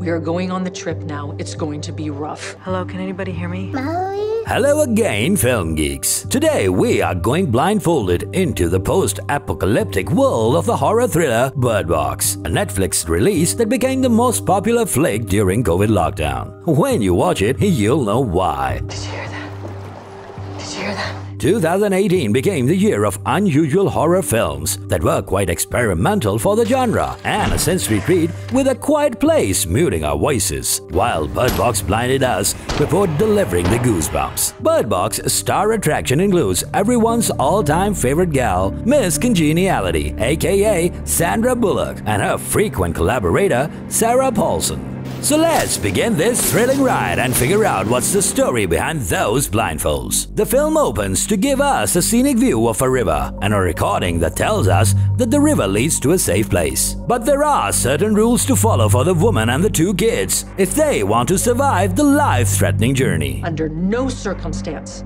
We are going on the trip now. It's going to be rough. Hello, can anybody hear me? Hello again, film geeks. Today we are going blindfolded into the post-apocalyptic world of the horror thriller Bird Box, a Netflix release that became the most popular flick during COVID lockdown. When you watch it, you'll know why. Did you hear that? Did you hear that? 2018 became the year of unusual horror films that were quite experimental for the genre, and a sensory treat with A Quiet Place muting our voices, while Bird Box blinded us before delivering the goosebumps. Bird Box star attraction includes everyone's all-time favorite gal, Miss-Congeniality, aka Sandra-Bullock, and her frequent collaborator, Sarah-Paulson. So let's begin this thrilling ride and figure out what's the story behind those blindfolds. The film opens to give us a scenic view of a river and a recording that tells us that the river leads to a safe place. But there are certain rules to follow for the woman and the two kids if they want to survive the life-threatening journey. Under no circumstance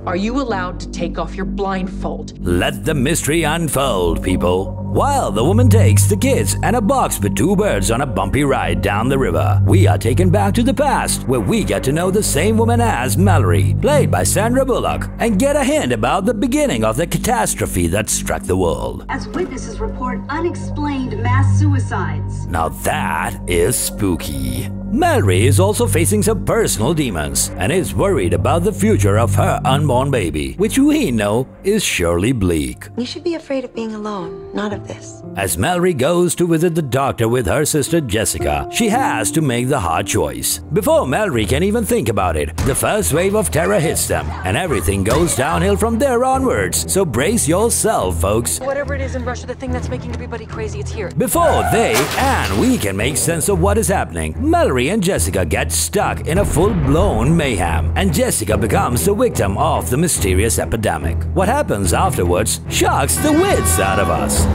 are you allowed to take off your blindfold. Let the mystery unfold, people. While the woman takes the kids and a box with two birds on a bumpy ride down the river, we are taken back to the past where we get to know the same woman as Mallory, played by Sandra-Bullock, and get a hint about the beginning of the catastrophe that struck the world. As witnesses report unexplained mass suicides. Now that is spooky. Mallory is also facing some personal demons and is worried about the future of her unborn baby, which we know is surely bleak. You should be afraid of being alone, not of this. As Mallory goes to visit the doctor with her sister Jessica, she has to make the hard choice. Before Mallory can even think about it, the first wave of terror hits them, and everything goes downhill from there onwards. So brace yourself, folks. Whatever it is in Russia, the thing that's making everybody crazy, it's here. Before they and we can make sense of what is happening, Mallory and Jessica get stuck in a full-blown mayhem, and Jessica becomes the victim of the mysterious epidemic. What happens afterwards shocks the wits out of us.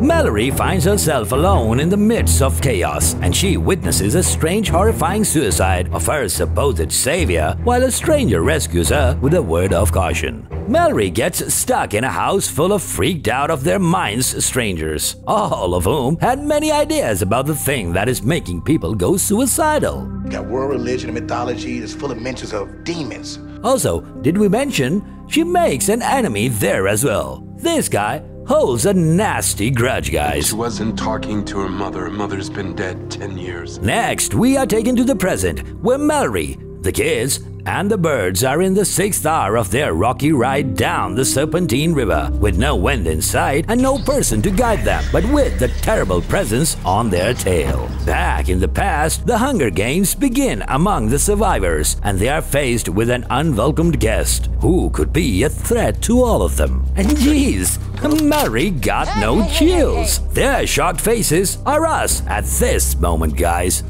Mallory finds herself alone in the midst of chaos, and she witnesses a strange, horrifying suicide of her supposed savior, while a stranger rescues her with a word of caution. Mallory gets stuck in a house full of freaked out of their minds strangers, all of whom had many ideas about the thing that is making people go suicidal. Got world religion and mythology that's full of mentions of demons. Also, did we mention she makes an enemy there as well? This guy holds a nasty grudge, guys. She wasn't talking to her mother. Her mother's been dead 10 years. Next, we are taken to the present, where Mallory, the kids, and the birds are in the 6th hour of their rocky ride down the Serpentine River, with no wind in sight and no person to guide them, but with the terrible presence on their tail. Back in the past, the Hunger Games begin among the survivors, and they are faced with an unwelcomed guest who could be a threat to all of them. And geez, Mallory got no chills. Their shocked faces are us at this moment, guys.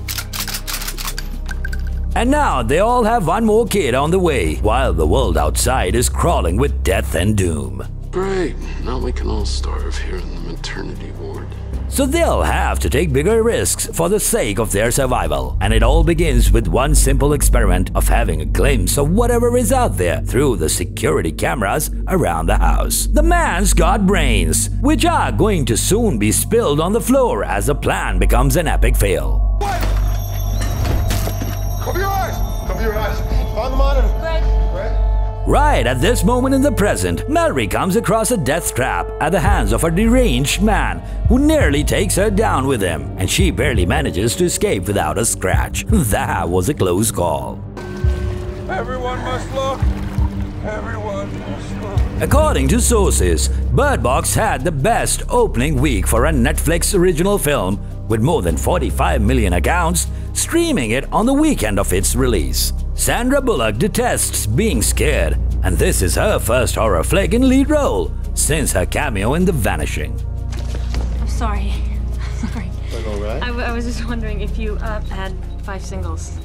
And now they all have one more kid on the way, while the world outside is crawling with death and doom. Great, now we can all starve here in the maternity ward. So they'll have to take bigger risks for the sake of their survival. And it all begins with one simple experiment of having a glimpse of whatever is out there through the security cameras around the house. The man's got brains, which are going to soon be spilled on the floor as the plan becomes an epic fail. Cover your eyes! Cover your eyes! On the monitor! Greg! Right at this moment in the present, Mallory comes across a death trap at the hands of a deranged man who nearly takes her down with him, and she barely manages to escape without a scratch. That was a close call. Everyone must look! Everyone must look! According to sources, Bird Box had the best opening week for a Netflix original film, with more than 45 million accounts streaming it on the weekend of its release. Sandra-Bullock detests being scared, and this is her first horror flick in lead role since her cameo in The Vanishing. I'm sorry. Sorry. All right. I was just wondering if you had 5 singles.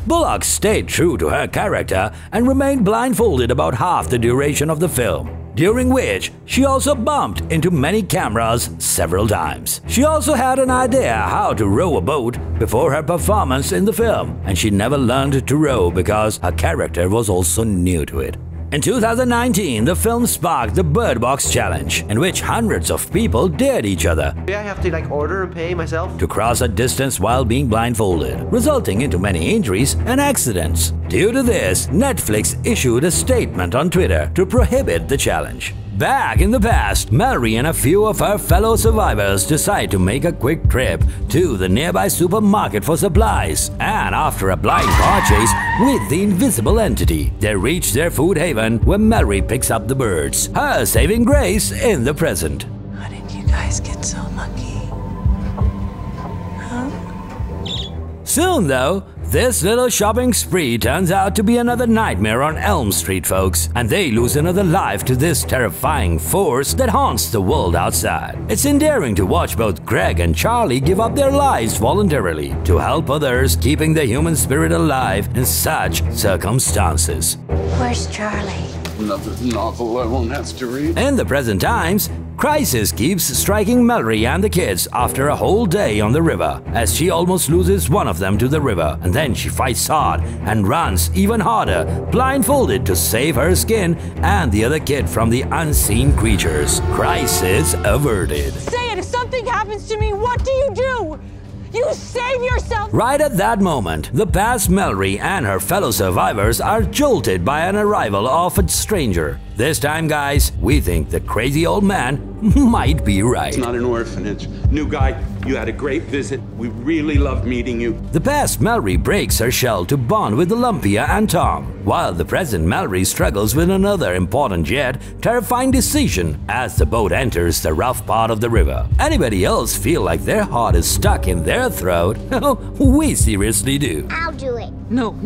Bullock stayed true to her character and remained blindfolded about half the duration of the film, during which she also bumped into many cameras several times. She also had an idea how to row a boat before her performance in the film, and she never learned to row because her character was also new to it. In 2019, the film sparked the Bird Box Challenge, in which hundreds of people dared each other I have to order and pay myself? to cross a distance while being blindfolded, resulting into many injuries and accidents. Due to this, Netflix issued a statement on Twitter to prohibit the challenge. Back in the past, Mallory and a few of her fellow survivors decide to make a quick trip to the nearby supermarket for supplies, and after a blind car chase with the invisible entity, they reach their food haven where Mallory picks up the birds, her saving grace in the present. How did you guys get so lucky? Huh? Soon though, this little shopping spree turns out to be another nightmare on Elm Street, folks, and they lose another life to this terrifying force that haunts the world outside. It's endearing to watch both Greg and Charlie give up their lives voluntarily to help others, keeping the human spirit alive in such circumstances. Where's Charlie? Another novel I won't have to read. In the present times, crisis keeps striking Mallory and the kids after a whole day on the river, as she almost loses one of them to the river, and then she fights hard and runs even harder, blindfolded to save her skin and the other kid from the unseen creatures. Crisis averted. Say it! If something happens to me, what do you do? You save yourself! Right at that moment, the past Mallory and her fellow survivors are jolted by an arrival of a stranger. This time, guys, we think the crazy old man might be right. It's not an orphanage. New guy, you had a great visit. We really loved meeting you. The past Mallory breaks her shell to bond with Olympia and Tom, while the present Mallory struggles with another important yet terrifying decision as the boat enters the rough part of the river. Anybody else feel like their heart is stuck in their throat? We seriously do. I'll do it. No.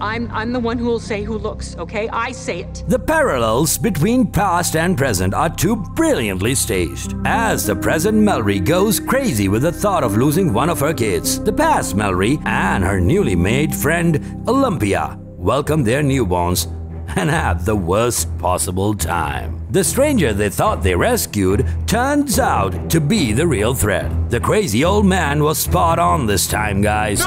I'm the one who will say who looks, okay? I say it. The parallels between past and present are too brilliantly staged. As the present Mallory goes crazy with the thought of losing one of her kids, the past Mallory and her newly made friend Olympia welcome their newborns and have the worst possible time. The stranger they thought they rescued turns out to be the real threat. The crazy old man was spot on this time, guys.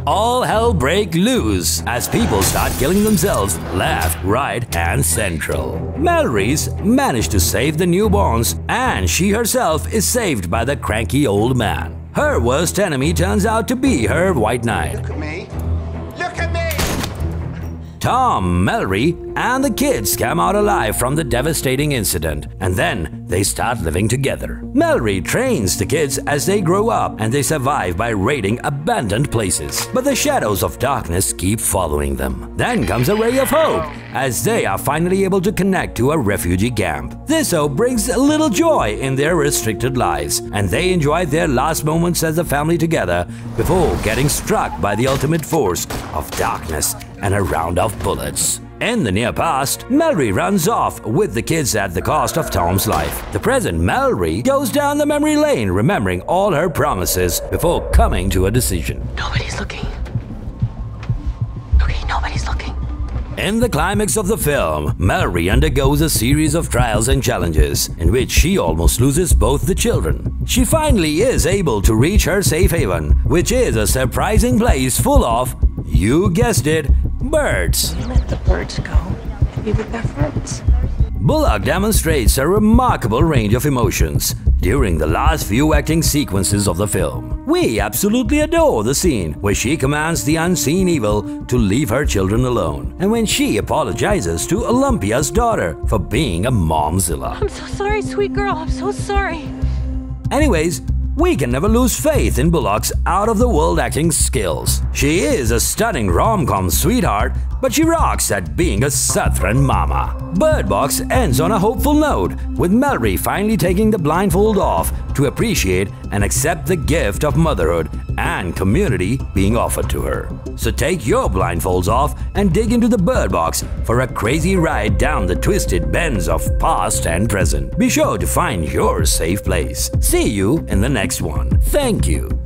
All hell break loose as people start killing themselves left, right, and central. Mallory's managed to save the newborns, and she herself is saved by the cranky old man. Her worst enemy turns out to be her white knight. Look at me. Look at me! Tom, Mallory, and the kids come out alive from the devastating incident, and then they start living together. Mallory trains the kids as they grow up, and they survive by raiding abandoned places. But the shadows of darkness keep following them. Then comes a ray of hope, as they are finally able to connect to a refugee camp. This hope brings a little joy in their restricted lives, and they enjoy their last moments as a family together before getting struck by the ultimate force of darkness and a round of bullets. In the near past, Mallory runs off with the kids at the cost of Tom's life. The present Mallory goes down the memory lane, remembering all her promises before coming to a decision. Nobody's looking. Okay, nobody's looking. In the climax of the film, Mallory undergoes a series of trials and challenges in which she almost loses both the children. She finally is able to reach her safe haven, which is a surprising place full of, you guessed it, birds. You let the birds go. Be with their friends. Bullock demonstrates a remarkable range of emotions during the last few acting sequences of the film. We absolutely adore the scene where she commands the unseen evil to leave her children alone, and when she apologizes to Olympia's daughter for being a momzilla. I'm so sorry, sweet girl. I'm so sorry. Anyways, we can never lose faith in Bullock's out-of-the-world acting skills. She is a stunning rom-com sweetheart, but she rocks at being a Southern mama. Bird Box ends on a hopeful note, with Mallory finally taking the blindfold off to appreciate and accept the gift of motherhood and community being offered to her. So take your blindfolds off and dig into the Bird Box for a crazy ride down the twisted bends of past and present. Be sure to find your safe place. See you in the next one. Thank you.